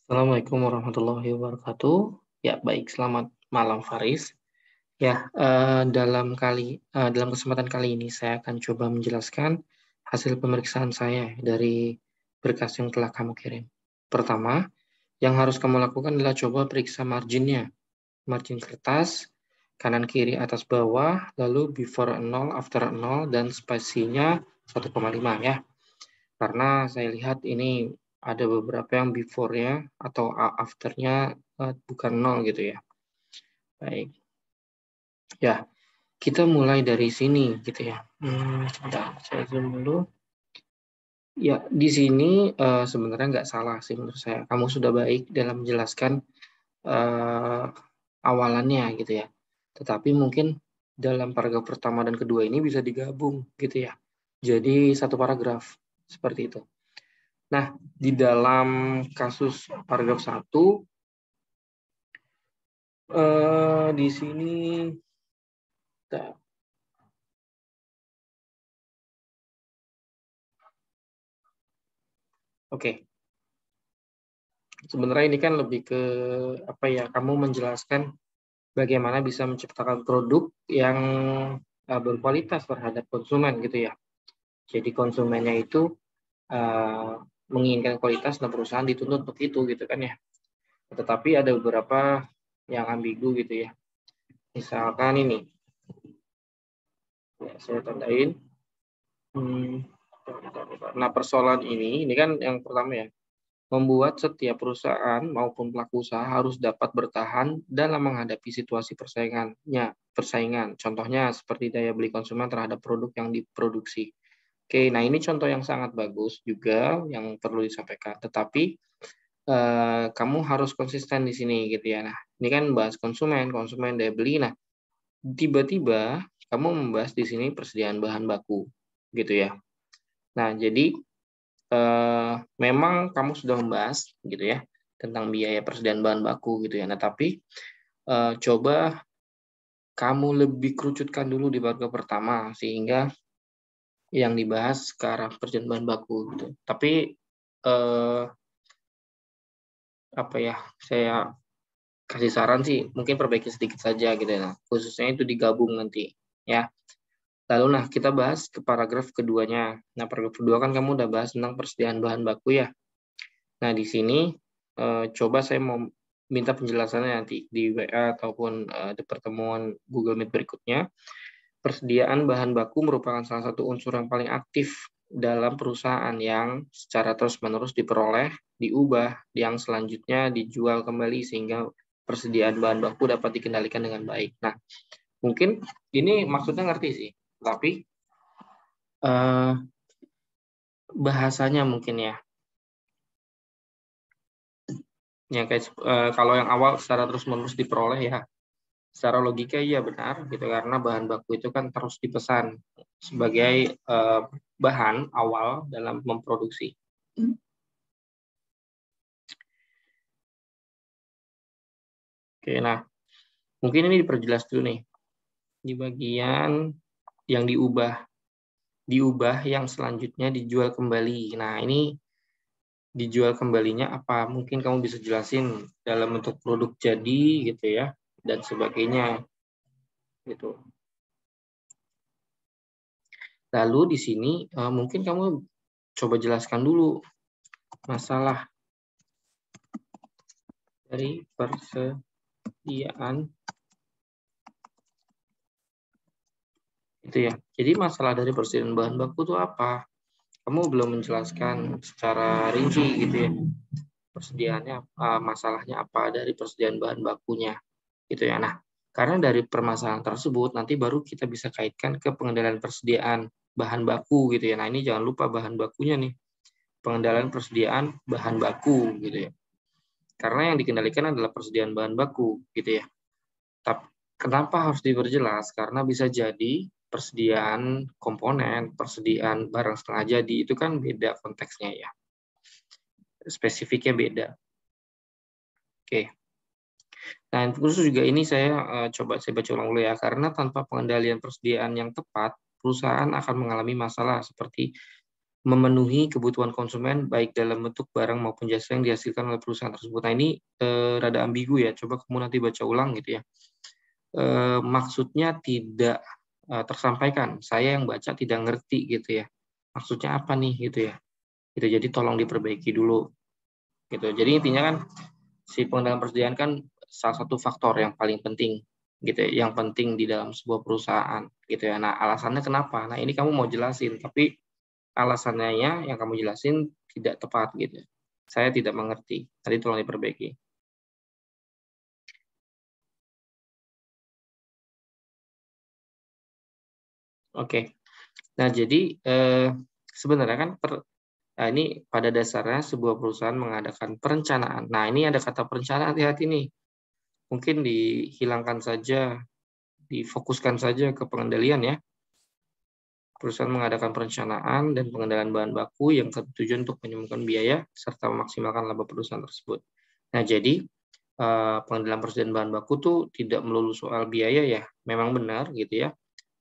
Assalamualaikum warahmatullahi wabarakatuh. Ya, baik. Selamat malam, Faris. Ya, dalam kesempatan kali ini saya akan coba menjelaskan hasil pemeriksaan saya dari berkas yang telah kamu kirim. Pertama, yang harus kamu lakukan adalah coba periksa marginnya. Margin kertas, kanan kiri atas bawah, lalu before 0, after 0, dan spasinya 1,5 ya. Karena saya lihat ini ada beberapa yang before-nya atau after-nya bukan 0 gitu ya. Baik. Ya, kita mulai dari sini gitu ya. Sebentar, saya zoom dulu. Ya, di sini sebenarnya nggak salah sih menurut saya. Kamu sudah baik dalam menjelaskan awalannya gitu ya. Tetapi mungkin dalam paragraf pertama dan kedua ini bisa digabung gitu ya. Jadi satu paragraf seperti itu. Nah, di dalam kasus paragraf 1, di sini, oke. Sebenarnya ini kan lebih ke apa ya? Kamu menjelaskan bagaimana bisa menciptakan produk yang berkualitas terhadap konsumen gitu ya. Jadi konsumennya itu menginginkan kualitas dan perusahaan dituntut untuk itu gitu kan ya. Tetapi ada beberapa yang ambigu gitu ya. Misalkan ini, ya, saya tandain. Nah, persoalan ini kan yang pertama ya, membuat setiap perusahaan maupun pelaku usaha harus dapat bertahan dalam menghadapi situasi persaingan. Contohnya seperti daya beli konsumen terhadap produk yang diproduksi. Oke, nah ini contoh yang sangat bagus juga yang perlu disampaikan. Tetapi kamu harus konsisten di sini gitu ya. Nah, ini kan bahas konsumen daya beli. Nah, tiba-tiba kamu membahas di sini persediaan bahan baku gitu ya. Nah, jadi memang kamu sudah membahas gitu ya tentang biaya persediaan bahan baku gitu ya. Nah, tapi coba kamu lebih kerucutkan dulu di paragraf pertama sehingga yang dibahas ke arah persediaan bahan baku gitu. Tapi apa ya? Saya kasih saran sih mungkin perbaiki sedikit saja gitu ya. Nah, khususnya itu digabung nanti ya. Lalu nah kita bahas ke paragraf keduanya. Nah, paragraf kedua kan kamu udah bahas tentang persediaan bahan baku ya. Nah, di sini coba saya mau minta penjelasannya nanti di WA ataupun di pertemuan Google Meet berikutnya. Persediaan bahan baku merupakan salah satu unsur yang paling aktif dalam perusahaan yang secara terus-menerus diperoleh, diubah, yang selanjutnya dijual kembali sehingga persediaan bahan baku dapat dikendalikan dengan baik. Nah, mungkin ini maksudnya ngerti sih, tapi bahasanya mungkin ya. Ya kayak kalau yang awal secara terus-menerus diperoleh ya, secara logika iya benar gitu karena bahan baku itu kan terus dipesan sebagai bahan awal dalam memproduksi. Oke, nah mungkin ini diperjelas dulu nih di bagian yang diubah yang selanjutnya dijual kembali. Nah ini dijual kembalinya apa? Mungkin kamu bisa jelasin dalam bentuk produk jadi gitu ya dan sebagainya gitu. Lalu di sini mungkin kamu coba jelaskan dulu masalah dari persediaan itu ya. Jadi masalah dari persediaan bahan baku itu apa? Kamu belum menjelaskan secara rinci gitu ya. Persediaannya masalahnya apa dari persediaan bahan bakunya gitu ya. Nah, karena dari permasalahan tersebut nanti baru kita bisa kaitkan ke pengendalian persediaan bahan baku gitu ya. Nah, ini jangan lupa bahan bakunya nih. Pengendalian persediaan bahan baku gitu ya. Karena yang dikendalikan adalah persediaan bahan baku gitu ya. Tapi kenapa harus diperjelas? Karena bisa jadi persediaan komponen, persediaan barang setengah jadi itu kan beda konteksnya ya. Spesifiknya beda. Oke. Nah, khusus juga ini saya coba saya baca ulang dulu ya. Karena tanpa pengendalian persediaan yang tepat, perusahaan akan mengalami masalah seperti memenuhi kebutuhan konsumen baik dalam bentuk barang maupun jasa yang dihasilkan oleh perusahaan tersebut. Nah, ini rada ambigu ya. Coba kamu nanti baca ulang gitu ya. Maksudnya tidak tersampaikan. Saya yang baca tidak ngerti gitu ya. Maksudnya apa nih gitu ya. Gitu. Jadi tolong diperbaiki dulu. Gitu. Jadi intinya kan si pengendalian persediaan kan salah satu faktor yang paling penting gitu ya, yang penting di dalam sebuah perusahaan gitu ya. Nah, alasannya kenapa? Nah, ini kamu mau jelasin, tapi alasannya yang kamu jelasin tidak tepat gitu. Saya tidak mengerti. Tadi tolong diperbaiki. Oke. Nah, jadi sebenarnya kan nah, ini pada dasarnya sebuah perusahaan mengadakan perencanaan. Nah, ini ada kata perencanaan, hati-hati nih. Mungkin dihilangkan saja, difokuskan saja ke pengendalian ya. Perusahaan mengadakan perencanaan dan pengendalian bahan baku yang bertujuan untuk menyembuhkan biaya serta memaksimalkan laba perusahaan tersebut. Nah, jadi pengendalian persediaan bahan baku tuh tidak melulu soal biaya ya. Memang benar gitu ya.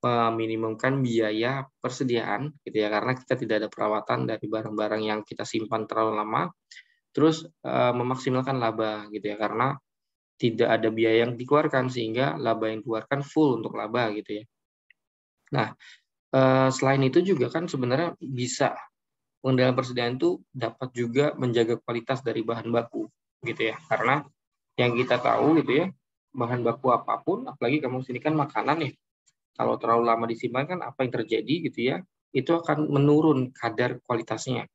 Meminimumkan biaya persediaan gitu ya, karena kita tidak ada perawatan dari barang-barang yang kita simpan terlalu lama. Terus memaksimalkan laba gitu ya, karena tidak ada biaya yang dikeluarkan sehingga laba yang dikeluarkan full untuk laba gitu ya. Nah, selain itu juga kan sebenarnya bisa pengendalian persediaan itu dapat juga menjaga kualitas dari bahan baku gitu ya, karena yang kita tahu gitu ya, bahan baku apapun, apalagi kamu sini kan makanan ya, kalau terlalu lama disimpan kan apa yang terjadi gitu ya, itu akan menurun kadar kualitasnya.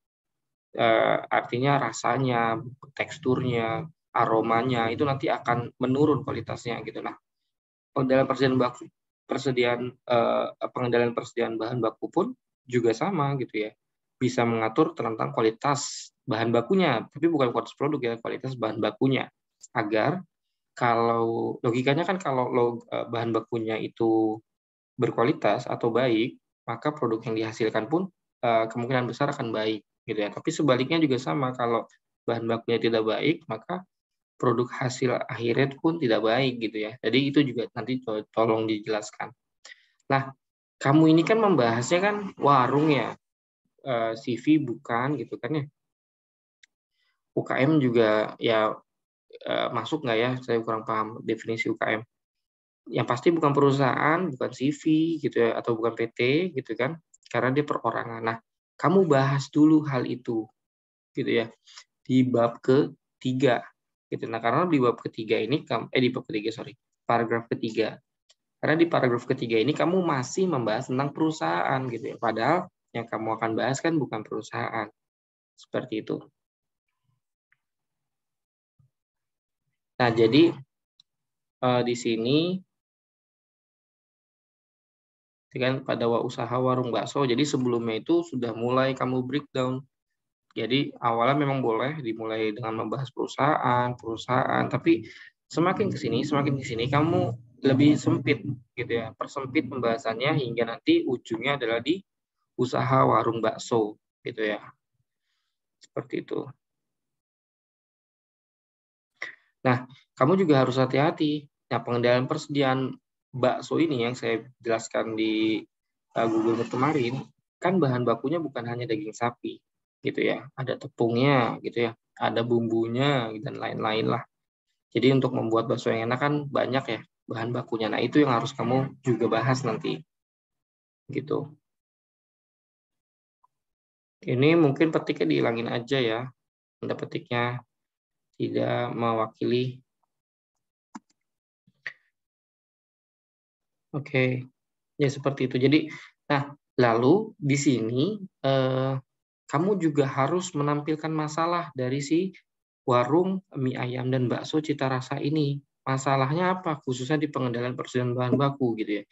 Artinya rasanya, teksturnya, aromanya itu nanti akan menurun kualitasnya gitu. Nah, pengendalian persediaan bahan baku pun juga sama gitu ya. Bisa mengatur tentang kualitas bahan bakunya, tapi bukan kualitas produk ya, kualitas bahan bakunya. Agar kalau logikanya kan kalau bahan bakunya itu berkualitas atau baik, maka produk yang dihasilkan pun kemungkinan besar akan baik gitu ya. Tapi sebaliknya juga sama, kalau bahan bakunya tidak baik, maka produk hasil akhirnya pun tidak baik gitu ya. Jadi itu juga nanti tolong dijelaskan. Nah, kamu ini kan membahasnya kan warung ya, CV bukan gitu kan ya. UKM juga ya masuk nggak ya? Saya kurang paham definisi UKM. Yang pasti bukan perusahaan, bukan CV gitu ya, atau bukan PT gitu kan, karena dia perorangan. Nah, kamu bahas dulu hal itu gitu ya di bab ketiga gitu. Nah, karena di bab ketiga ini di bab ketiga sorry, paragraf ketiga. Karena di paragraf ketiga ini kamu masih membahas tentang perusahaan gitu ya. Padahal yang kamu akan bahas kan bukan perusahaan. Seperti itu. Nah, jadi di sini kan pada usaha warung bakso. Jadi sebelumnya itu sudah mulai kamu breakdown. Jadi awalnya memang boleh dimulai dengan membahas perusahaan, tapi semakin ke sini kamu lebih sempit gitu ya. Persempit pembahasannya hingga nanti ujungnya adalah di usaha warung bakso gitu ya. Seperti itu. Nah, kamu juga harus hati-hati. Nah, pengendalian persediaan bakso ini yang saya jelaskan di Google Meet kemarin, kan bahan bakunya bukan hanya daging sapi, gitu ya. Ada tepungnya, gitu ya. Ada bumbunya dan lain-lain lah. Jadi untuk membuat bakso yang enak kan banyak ya bahan bakunya. Nah, itu yang harus kamu juga bahas nanti, gitu. Ini mungkin petiknya dihilangin aja ya. Tanda petiknya tidak mewakili. Oke. Ya seperti itu. Jadi, nah lalu di sini kamu juga harus menampilkan masalah dari si warung mie ayam dan bakso cita rasa ini. Masalahnya apa? Khususnya di pengendalian persediaan bahan baku gitu ya.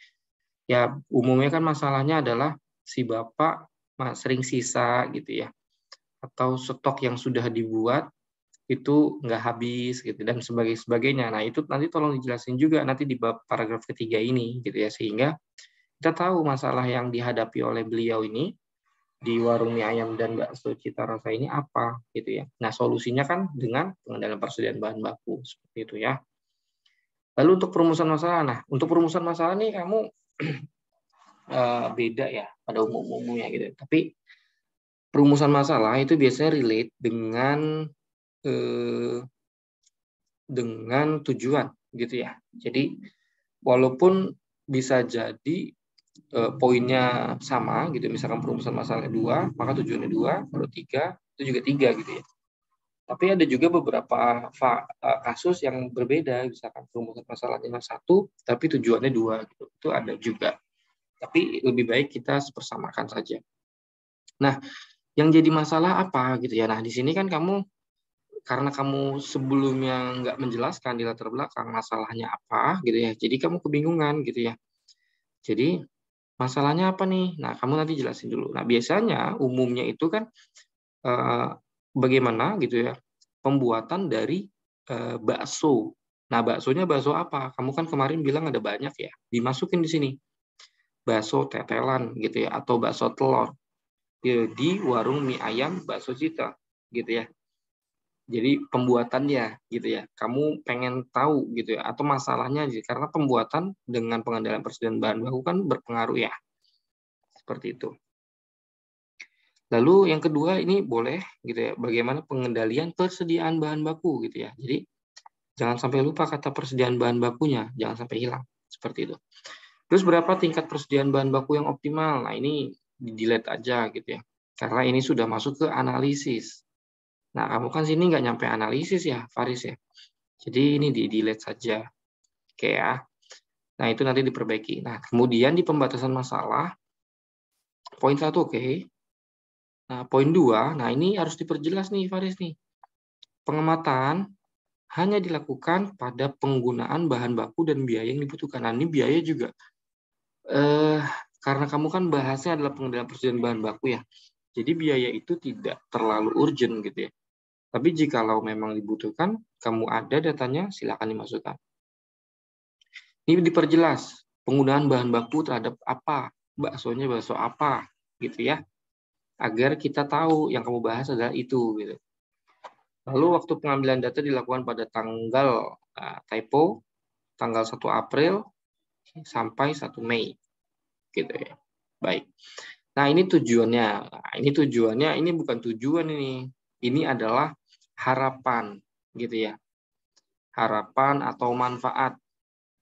Ya umumnya kan masalahnya adalah si bapak sering sisa gitu ya, atau stok yang sudah dibuat itu nggak habis gitu dan sebagainya. Nah itu nanti tolong dijelasin juga nanti di bab paragraf ketiga ini gitu ya, sehingga kita tahu masalah yang dihadapi oleh beliau ini di warung mie ayam dan bakso cita rasa ini apa gitu ya. Nah, solusinya kan dengan pengendalian persediaan bahan baku seperti itu ya. Lalu untuk perumusan masalah, nah untuk perumusan masalah nih kamu beda ya pada umumnya gitu. Tapi Perumusan masalah itu biasanya relate dengan tujuan gitu ya. Jadi walaupun bisa jadi poinnya sama gitu, misalkan perumusan masalahnya 2, maka tujuannya 2, kalau 3 itu juga 3 gitu ya. Tapi ada juga beberapa kasus yang berbeda, misalkan perumusan masalahnya 1, tapi tujuannya 2 gitu. Itu ada juga. Tapi lebih baik kita persamakan saja. Nah, yang jadi masalah apa gitu ya. Nah, di sini kan karena kamu sebelumnya nggak menjelaskan di latar belakang masalahnya apa gitu ya. Jadi kamu kebingungan gitu ya. Jadi masalahnya apa nih? Nah, kamu nanti jelasin dulu. Nah, biasanya umumnya itu kan bagaimana gitu ya pembuatan dari bakso. Nah, baksonya bakso apa? Kamu kan kemarin bilang ada banyak ya. Dimasukin di sini. Bakso tetelan gitu ya atau bakso telur. Di warung mie ayam bakso Cita gitu ya. Jadi pembuatannya gitu ya. Kamu pengen tahu gitu ya atau masalahnya aja karena pembuatan dengan pengendalian persediaan bahan baku kan berpengaruh ya. Seperti itu. Lalu yang kedua ini boleh gitu ya, bagaimana pengendalian persediaan bahan baku gitu ya. Jadi jangan sampai lupa kata persediaan bahan bakunya, jangan sampai hilang. Seperti itu. Terus berapa tingkat persediaan bahan baku yang optimal? Nah, ini di-delete aja gitu ya. Karena ini sudah masuk ke analisis. Nah, kamu kan sini nggak nyampe analisis ya, Faris ya. Jadi ini di-delete saja. Oke ya. Nah, itu nanti diperbaiki. Nah, kemudian di pembatasan masalah, poin 1 oke. Nah, poin 2, nah ini harus diperjelas nih, Faris nih. Pengamatan hanya dilakukan pada penggunaan bahan baku dan biaya yang dibutuhkan. Nah, ini biaya juga. Karena kamu kan bahasnya adalah pengendalian persediaan bahan baku ya. Jadi biaya itu tidak terlalu urgent gitu ya. Tapi jikalau memang dibutuhkan, kamu ada datanya, silakan dimasukkan. Ini diperjelas penggunaan bahan baku terhadap apa, baksonya bakso apa, gitu ya, agar kita tahu yang kamu bahas adalah itu. Gitu. Lalu waktu pengambilan data dilakukan pada tanggal typo, tanggal 1 April sampai 1 Mei, gitu ya. Baik. Nah, ini tujuannya. Nah, ini bukan tujuan ini. Ini adalah harapan, gitu ya. Harapan atau manfaat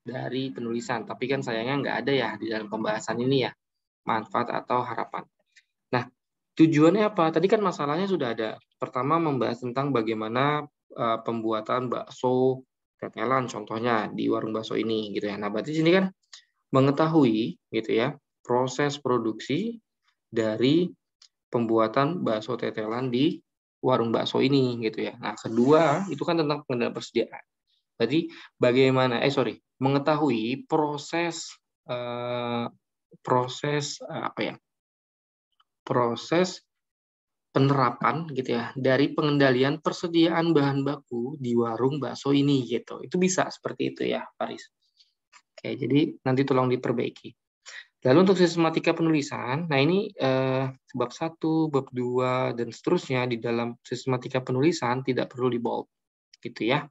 dari penulisan. Tapi kan sayangnya nggak ada ya di dalam pembahasan ini ya. Manfaat atau harapan. Nah, tujuannya apa? Tadi kan masalahnya sudah ada. Pertama membahas tentang bagaimana pembuatan bakso tetelan contohnya di warung bakso ini gitu ya. Nah, berarti sini kan mengetahui gitu ya proses produksi dari pembuatan bakso tetelan di warung bakso ini gitu ya. Nah, kedua itu kan tentang pengendalian persediaan. Berarti bagaimana mengetahui proses penerapan gitu ya dari pengendalian persediaan bahan baku di warung bakso ini gitu. Itu bisa seperti itu ya, Faris. Oke, jadi nanti tolong diperbaiki. Lalu untuk sistematika penulisan, nah ini bab 1, bab 2, dan seterusnya di dalam sistematika penulisan tidak perlu di bold, gitu ya.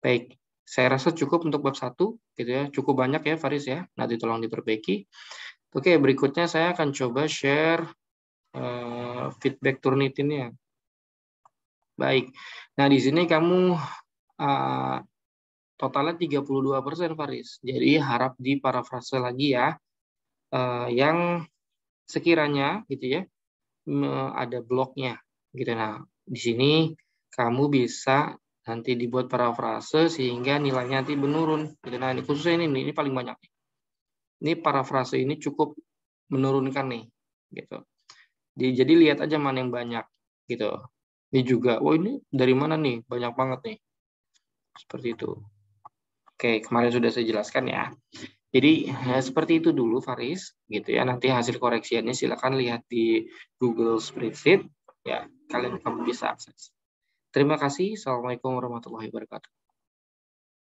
Baik, saya rasa cukup untuk bab 1, gitu ya. Cukup banyak ya, Faris ya. Nanti tolong diperbaiki. Oke, berikutnya saya akan coba share feedback Turnitin-nya. Baik, nah di sini kamu totalnya 32%, Faris. Jadi harap diparafrase lagi ya. Yang sekiranya gitu ya ada bloknya gitu. Nah, di sini kamu bisa nanti dibuat parafrase sehingga nilainya nanti menurun gitu. Nah, ini khususnya ini paling banyak nih. Ini parafrase ini cukup menurunkan nih gitu. Jadi lihat aja mana yang banyak gitu. Ini juga, ini dari mana nih? Banyak banget nih. Seperti itu. Oke, kemarin sudah saya jelaskan ya. Jadi seperti itu dulu Faris, gitu ya. Nanti hasil koreksiannya silakan lihat di Google Spreadsheet, ya. Kamu bisa akses. Terima kasih. Assalamualaikum warahmatullahi wabarakatuh.